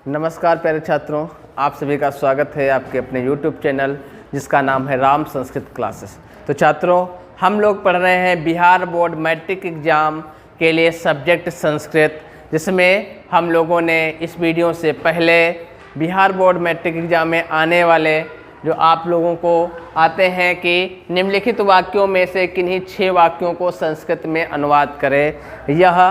नमस्कार प्यारे छात्रों, आप सभी का स्वागत है आपके अपने YouTube चैनल जिसका नाम है राम संस्कृत क्लासेस। तो छात्रों, हम लोग पढ़ रहे हैं बिहार बोर्ड मैट्रिक एग्ज़ाम के लिए सब्जेक्ट संस्कृत, जिसमें हम लोगों ने इस वीडियो से पहले बिहार बोर्ड मैट्रिक एग्ज़ाम में आने वाले जो आप लोगों को आते हैं कि निम्नलिखित वाक्यों में से किन्हीं 6 वाक्यों को संस्कृत में अनुवाद करें। यह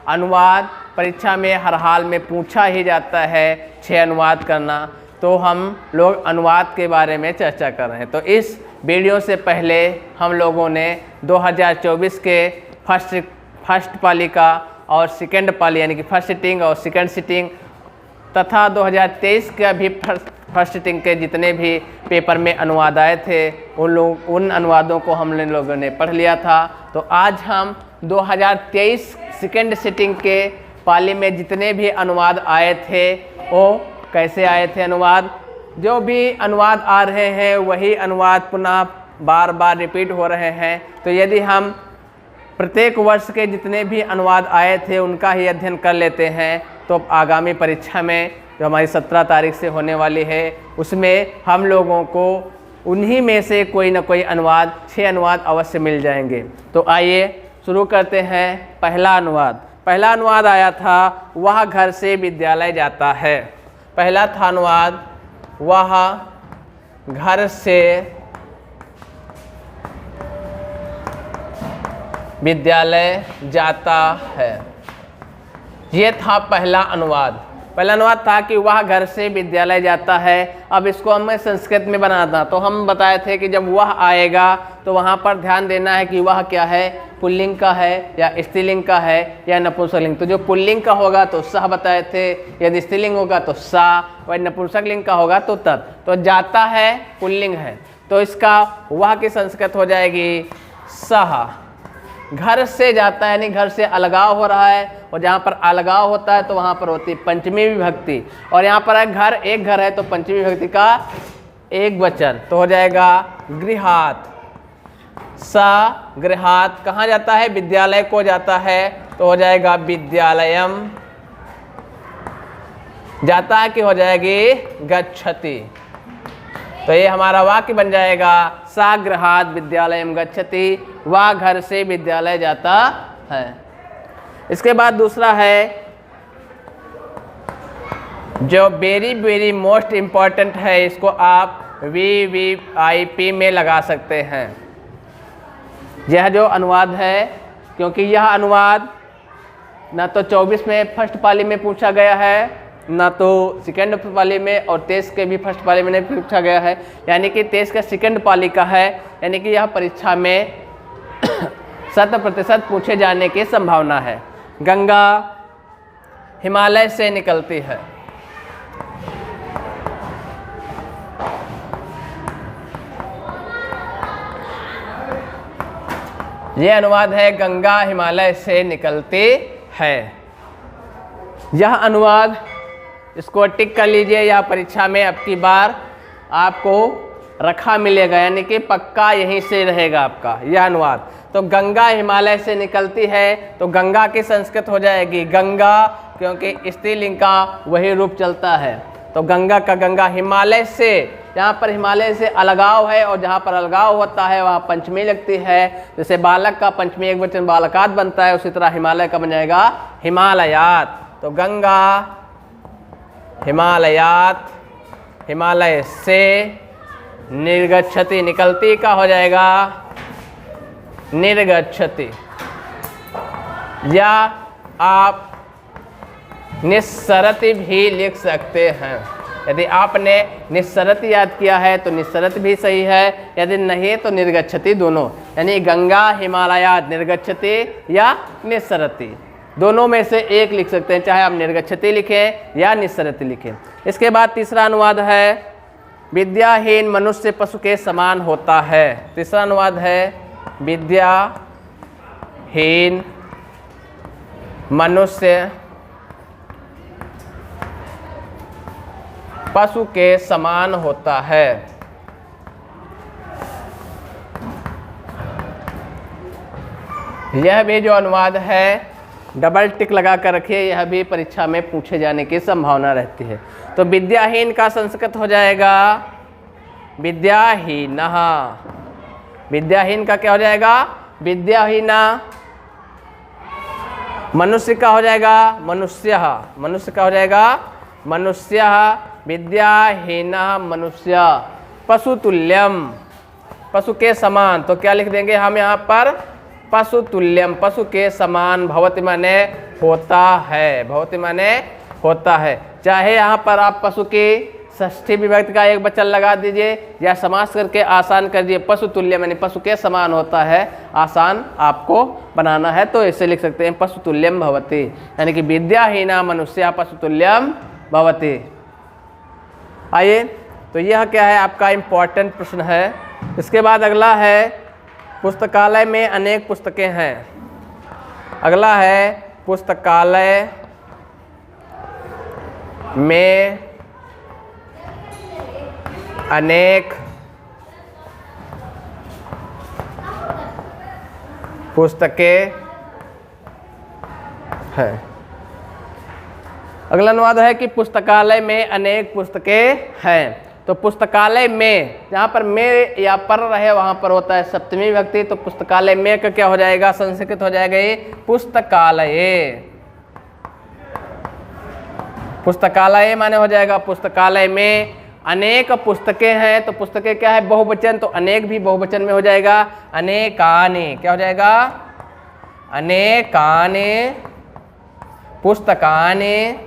अनुवाद परीक्षा में हर हाल में पूछा ही जाता है, 6 अनुवाद करना। तो हम लोग अनुवाद के बारे में चर्चा कर रहे हैं। तो इस वीडियो से पहले हम लोगों ने 2024 के फर्स्ट पाली का और सेकंड पाली यानी कि फर्स्ट सिटिंग और सेकंड सिटिंग तथा 2023 का भी फर्स्ट सिटिंग के जितने भी पेपर में अनुवाद आए थे उन अनुवादों को हम लोगों ने पढ़ लिया था। तो आज हम 2023 सेकंड सिटिंग के पाली में जितने भी अनुवाद आए थे वो कैसे आए थे अनुवाद, जो भी अनुवाद आ रहे हैं वही अनुवाद पुनः बार बार रिपीट हो रहे हैं। तो यदि हम प्रत्येक वर्ष के जितने भी अनुवाद आए थे उनका ही अध्ययन कर लेते हैं तो आगामी परीक्षा में जो हमारी 17 तारीख से होने वाली है उसमें हम लोगों को उन्हीं में से कोई ना कोई अनुवाद 6 अनुवाद अवश्य मिल जाएंगे। तो आइए शुरू करते हैं। पहला अनुवाद आया था वह घर से विद्यालय जाता है। पहला था अनुवाद वह घर से विद्यालय जाता है। ये था पहला अनुवाद। पहला अनुवाद था कि वह घर से विद्यालय जाता है। अब इसको हमें संस्कृत में बनाना था तो हम बताए थे कि जब वह आएगा तो वहाँ पर ध्यान देना है कि वह क्या है, पुल्लिंग का है या स्त्रीलिंग का है या नपुंसकलिंग। तो जो पुल्लिंग का होगा तो सह बताए थे, यदि स्त्रीलिंग होगा तो सा, और नपुंसकलिंग का होगा तो तत्। तो जाता है पुल्लिंग है तो इसका वह की संस्कृत हो जाएगी सह। घर से जाता है यानी घर से अलगाव हो रहा है, और जहाँ पर अलगाव होता है तो वहाँ पर होती है पंचमी विभक्ति, और यहाँ पर है घर, एक घर है तो पंचमी विभक्ति का एक वचन तो हो जाएगा गृहात। सा गृहात कहाँ जाता है, विद्यालय को जाता है तो हो जाएगा विद्यालयम। जाता है कि हो जाएगी गच्छति। तो ये हमारा वाक्य बन जाएगा सा गृहात विद्यालयम गच्छति, वह घर से विद्यालय जाता है। इसके बाद दूसरा है जो वेरी वेरी मोस्ट इम्पॉर्टेंट है, इसको आप VVIP में लगा सकते हैं। यह जो अनुवाद है, क्योंकि यह अनुवाद ना तो 24 में फर्स्ट पाली में पूछा गया है, ना तो सेकंड पाली में, और 23 के भी फर्स्ट पाली में नहीं पूछा गया है, यानी कि 23 का सेकंड पाली का है, यानी कि यह परीक्षा में 100% पूछे जाने की संभावना है। गंगा हिमालय से निकलती है। यह अनुवाद है गंगा हिमालय से निकलती है। यह अनुवाद इसको टिक कर लीजिए, या परीक्षा में अब की बार आपको रखा मिलेगा, यानी कि पक्का यहीं से रहेगा आपका यह अनुवाद। तो गंगा हिमालय से निकलती है तो गंगा की संस्कृत हो जाएगी गंगा, क्योंकि स्त्रीलिंग का वही रूप चलता है। तो गंगा का गंगा, हिमालय से, जहाँ पर हिमालय से अलगाव है और जहाँ पर अलगाव होता है वहाँ पंचमी लगती है। जैसे बालक का पंचमी एक वचन बालकात बनता है, उसी तरह हिमालय का बन जाएगा हिमालयात। तो गंगा हिमालयात, हिमालय से निर्गच्छति, निकलती का हो जाएगा निर्गच्छति, या आप निस्सरति भी लिख सकते हैं। यदि आपने निस्सरति याद किया है तो निस्सरति भी सही है, यदि नहीं तो निर्गच्छति दोनों, यानी गंगा हिमालयात निर्गच्छति या निस्सरति, दोनों में से एक लिख सकते हैं, चाहे आप निर्गच्छति लिखें या निस्सरति लिखें। इसके बाद तीसरा अनुवाद है विद्याहीन मनुष्य पशु के समान होता है। तीसरा अनुवाद है विद्याहीन मनुष्य पशु के समान होता है। यह भी जो अनुवाद है डबल टिक लगा कर रखिए, यह भी परीक्षा में पूछे जाने की संभावना रहती है। तो विद्याहीन का संस्कृत हो जाएगा विद्याहीनः। विद्याहीन का क्या हो जाएगा? विद्याहीना। मनुष्य का हो जाएगा मनुष्यः। मनुष्य का हो जाएगा मनुष्यः। विद्याहीनः मनुष्य। पशुतुल्यम, पशु के समान, तो क्या लिख देंगे हम यहाँ पर? पशुतुल्यम, पशु के समान। भवति माने होता है, भवति माने होता है। चाहे यहाँ पर आप पशु की षष्ठी विभक्ति का एक वचन लगा दीजिए या समास करके आसान कर दीजिए। पशुतुल्य माने पशु के समान होता है, आसान आपको बनाना है तो ऐसे लिख सकते हैं पशुतुल्यम भवति, यानी कि विद्याहीना मनुष्य पशुतुल्यम भवति। आइए, तो यह क्या है आपका इम्पोर्टेंट प्रश्न है। इसके बाद अगला है पुस्तकालय में अनेक पुस्तकें हैं। अगला है पुस्तकालय में अनेक पुस्तकें हैं। अगला अनुवाद है कि पुस्तकालय में अनेक पुस्तकें हैं। तो पुस्तकालय में, जहाँ पर में या पर रहे वहाँ पर होता है सप्तमी विभक्ति, तो पुस्तकालय में का क्या हो जाएगा? संस्कृत हो जाएगा ये पुस्तकालय। पुस्तकालय माने हो जाएगा पुस्तकालय में अनेक पुस्तकें हैं। तो पुस्तकें क्या है? बहुवचन, तो अनेक भी बहुवचन में हो जाएगा अनेकानि। क्या हो जाएगा? अनेकानि पुस्तकानि।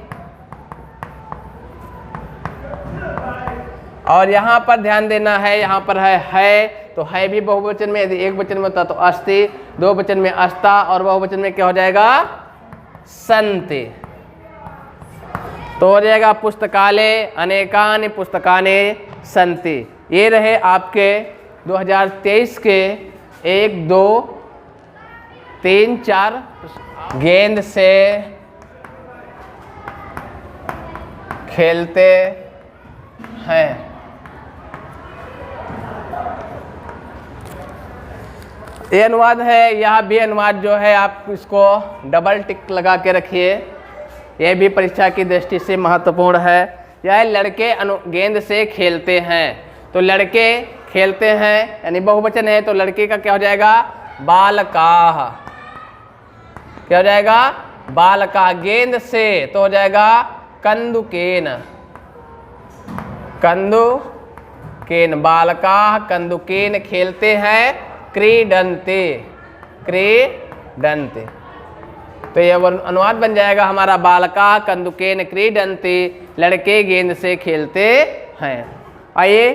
और यहाँ पर ध्यान देना है, यहाँ पर है तो है भी बहुवचन में। यदि एक वचन में होता तो अस्ति, दो वचन में अस्ता, और बहुवचन में क्या हो जाएगा? सन्ति। तो हो जाएगा पुस्तकालय अनेकानि पुस्तकानि सन्ति। ये रहे आपके 2023 के 1, 2, 3, 4 गेंद से खेलते हैं। ये अनुवाद है, यह भी अनुवाद जो है आप इसको डबल टिक लगा के रखिए, यह भी परीक्षा की दृष्टि से महत्वपूर्ण है। यह लड़के गेंद से खेलते हैं, तो लड़के खेलते हैं यानी बहुवचन है, तो लड़के का क्या हो जाएगा? बालकाः। क्या हो जाएगा? बालकाः। गेंद से तो हो जाएगा कंदुकेन। कंदुकेन। बालकाः कंदुकेन खेलते हैं। क्रीडन्ते, क्रीडन्ते। तो यह अनुवाद बन जाएगा हमारा बालकाः कंदुकेन क्रीडन्ते, लड़के गेंद से खेलते हैं। आइए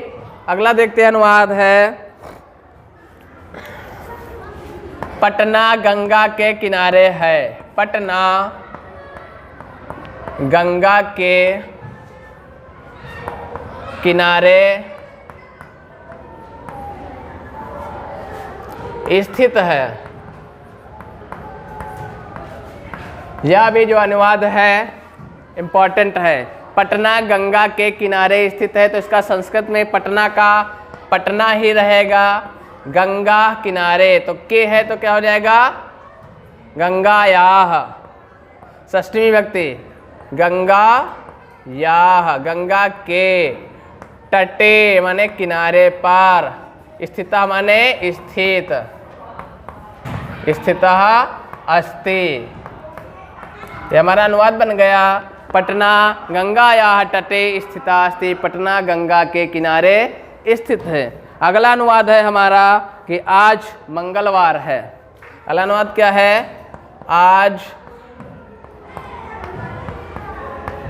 अगला देखते हैं, अनुवाद है पटना गंगा के किनारे है। पटना गंगा के किनारे स्थित है। यह भी जो अनुवाद है इम्पोर्टेंट है। पटना गंगा के किनारे स्थित है, तो इसका संस्कृत में पटना का पटना ही रहेगा। गंगा किनारे तो के है तो क्या हो जाएगा? गंगायाः। षष्ठी विभक्ति गंगायाः। गंगा के तटे माने किनारे पर, स्थिता माने स्थित, स्थितः अस्ति। ये हमारा अनुवाद बन गया। पटना गंगायाः तटे स्थिता अस्ति। पटना गंगा के किनारे स्थित है। अगला अनुवाद है हमारा कि आज मंगलवार है। अगला अनुवाद क्या है? आज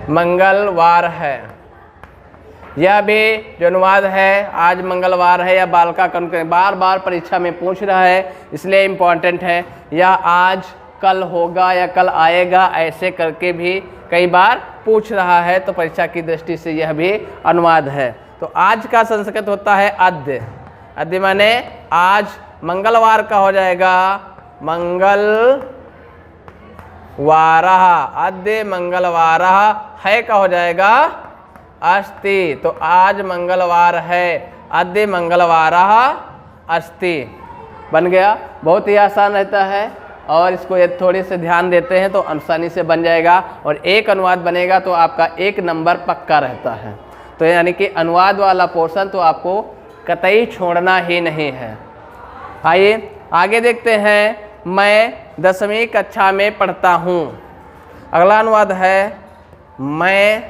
मंगलवार है। यह भी जो अनुवाद है आज मंगलवार है या बालका बार बार परीक्षा में पूछ रहा है, इसलिए इम्पोर्टेंट है। या आज कल होगा या कल आएगा, ऐसे करके भी कई बार पूछ रहा है, तो परीक्षा की दृष्टि से यह भी अनुवाद है। तो आज का संस्कृत होता है अद्य। अद्य माने आज। मंगलवार का हो जाएगा मंगलवारः। अद्य मंगलवारः। है का हो जाएगा अस्ति। तो आज मंगलवार है, अद्य मंगलवारः अस्ति। बन गया। बहुत ही आसान रहता है। और इसको ये थोड़े से ध्यान देते हैं तो आसानी से बन जाएगा, और एक अनुवाद बनेगा तो आपका 1 नंबर पक्का रहता है। तो यानी कि अनुवाद वाला पोर्शन तो आपको कतई छोड़ना ही नहीं है। आइए आगे देखते हैं। मैं 10वीं कक्षा में पढ़ता हूँ। अगला अनुवाद है मैं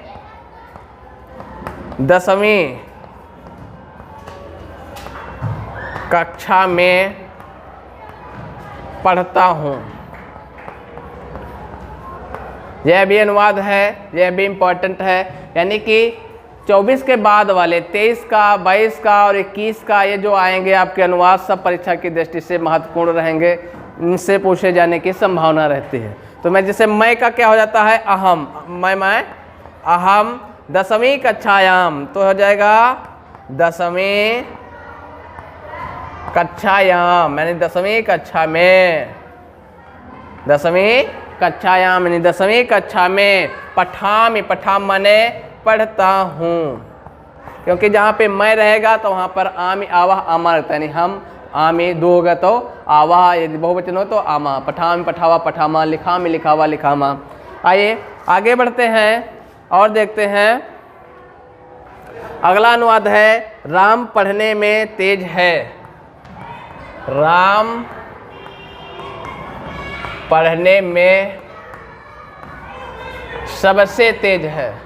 10वीं कक्षा में पढ़ता हूँ। यह भी अनुवाद है, यह भी इम्पोर्टेंट है। यानी कि 24 के बाद वाले 23 का, 22 का और 21 का ये जो आएंगे आपके अनुवाद सब परीक्षा की दृष्टि से महत्वपूर्ण रहेंगे, इनसे पूछे जाने की संभावना रहती है। तो मैं जैसे मैं का क्या हो जाता है अहम, मैं अहम 10वीं कक्षायाम, तो हो जाएगा 10वीं कक्षायाम यानी 10वीं कक्षा में, 10वीं कक्षायाम यानी 10वीं कक्षा में। पठामी, पठाम माने पढ़ता हूँ, क्योंकि जहाँ पे मैं रहेगा तो वहाँ पर आमी आवाह आमा रहता है, यानी हम आमी दो होगा तो आवाह, यदि बहुवचन हो तो आमा। पठामी पठावा पठामा, लिखामी लिखावा लिखामा। आइए आगे बढ़ते हैं और देखते हैं। अगला अनुवाद है राम पढ़ने में तेज है। राम पढ़ने में सबसे तेज है।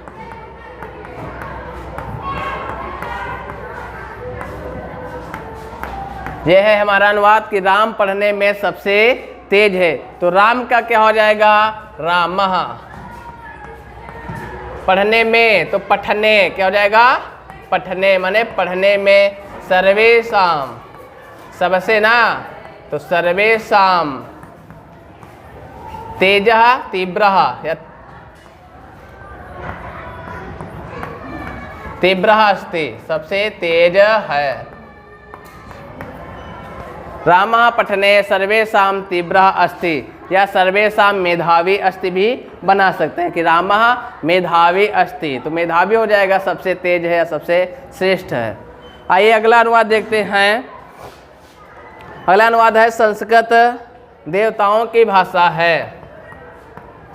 यह है हमारा अनुवाद कि राम पढ़ने में सबसे तेज है। तो राम का क्या हो जाएगा रामः, पढ़ने में तो पठने क्या हो जाएगा पठने, माने पढ़ने में। सर्वेशाम सबसे ना, तो सर्वेशाम तेजः तीव्रः या तीव्रः अस्ति, सबसे तेज है। रामः पठने सर्वेशाम तीव्रः अस्ति, या सर्वेशाम मेधावी अस्ति भी बना सकते हैं कि रामः मेधावी अस्ति, तो मेधावी हो जाएगा सबसे तेज है या सबसे श्रेष्ठ है। आइए अगला अनुवाद देखते हैं। अगला अनुवाद है संस्कृत देवताओं की भाषा है।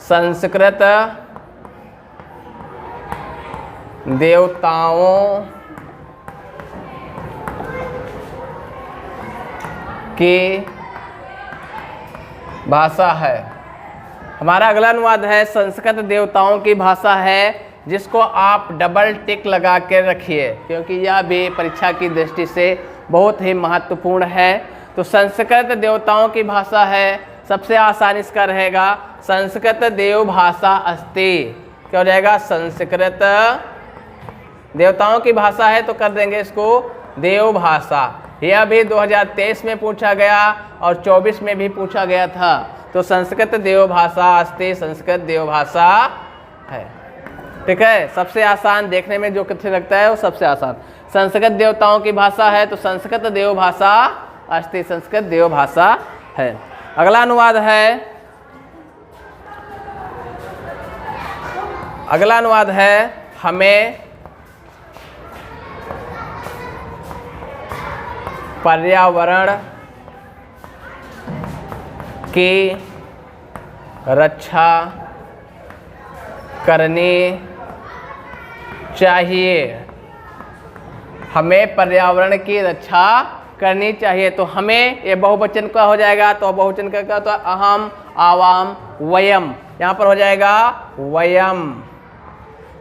संस्कृत देवताओं की भाषा है। हमारा अगला अनुवाद है संस्कृत देवताओं की भाषा है, जिसको आप डबल टिक लगा के रखिए, क्योंकि यह भी परीक्षा की दृष्टि से बहुत ही महत्वपूर्ण है। तो संस्कृत देवताओं की भाषा है, सबसे आसान इसका रहेगा संस्कृत देव भाषा अस्ति। क्या हो जाएगा संस्कृत देवताओं की भाषा है, तो कर देंगे इसको देव भाषा। यह भी 2023 में पूछा गया और 24 में भी पूछा गया था। तो संस्कृत देव भाषा अस्ति, संस्कृत देव भाषा है। ठीक है, सबसे आसान देखने में जो कथन लगता है वो सबसे आसान। संस्कृत देवताओं की भाषा है तो संस्कृत देव भाषा अस्ति, संस्कृत देव भाषा है। अगला अनुवाद है, अगला अनुवाद है हमें पर्यावरण की रक्षा करनी चाहिए। हमें पर्यावरण की रक्षा करनी चाहिए। तो हमें ये बहुवचन का हो जाएगा, तो बहुवचन का क्या, तो अहम आवाम वयम, यहाँ पर हो जाएगा वयम।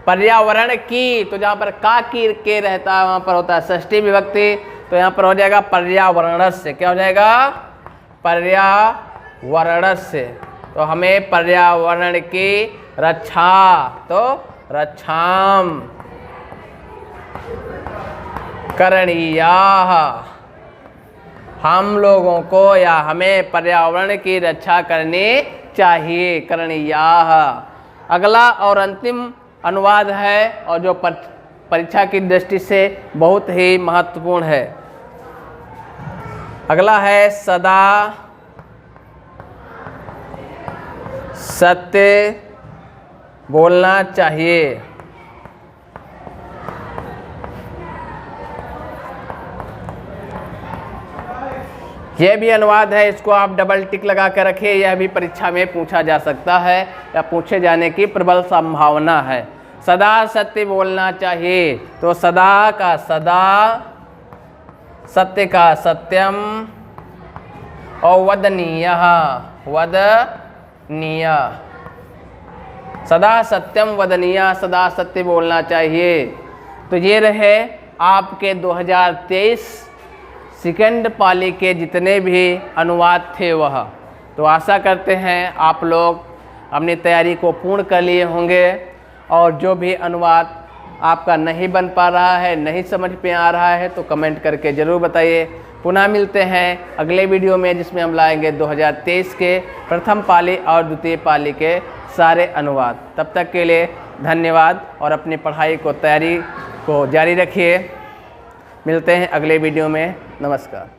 पर्यावरण की, तो जहाँ पर का की के रहता है वहाँ पर होता है षष्ठी विभक्ति, तो यहाँ पर हो जाएगा पर्यावरणस्य। क्या हो जाएगा पर्यावरणस्य। तो हमें पर्यावरण की रक्षा, तो रक्षाम करणीयाः, हम लोगों को या हमें पर्यावरण की रक्षा करनी चाहिए, करणीयाः। अगला और अंतिम अनुवाद है और जो परीक्षा की दृष्टि से बहुत ही महत्वपूर्ण है। अगला है सदा सत्य बोलना चाहिए। यह भी अनुवाद है, इसको आप डबल टिक लगा कर रखिए, यह भी परीक्षा में पूछा जा सकता है या पूछे जाने की प्रबल संभावना है। सदा सत्य बोलना चाहिए, तो सदा का सदा, सत्य का सत्यम और वदनीय, वदनीय, सदा सत्यम वदनीय, सदा सत्य बोलना चाहिए। तो ये रहे आपके 2023 सेकंड पाली के जितने भी अनुवाद थे वह। तो आशा करते हैं आप लोग अपनी तैयारी को पूर्ण कर लिए होंगे, और जो भी अनुवाद आपका नहीं बन पा रहा है, नहीं समझ में आ रहा है, तो कमेंट करके ज़रूर बताइए। पुनः मिलते हैं अगले वीडियो में, जिसमें हम लाएंगे 2023 के प्रथम पाली और द्वितीय पाली के सारे अनुवाद। तब तक के लिए धन्यवाद, और अपनी पढ़ाई को, तैयारी को जारी रखिए। मिलते हैं अगले वीडियो में। नमस्कार।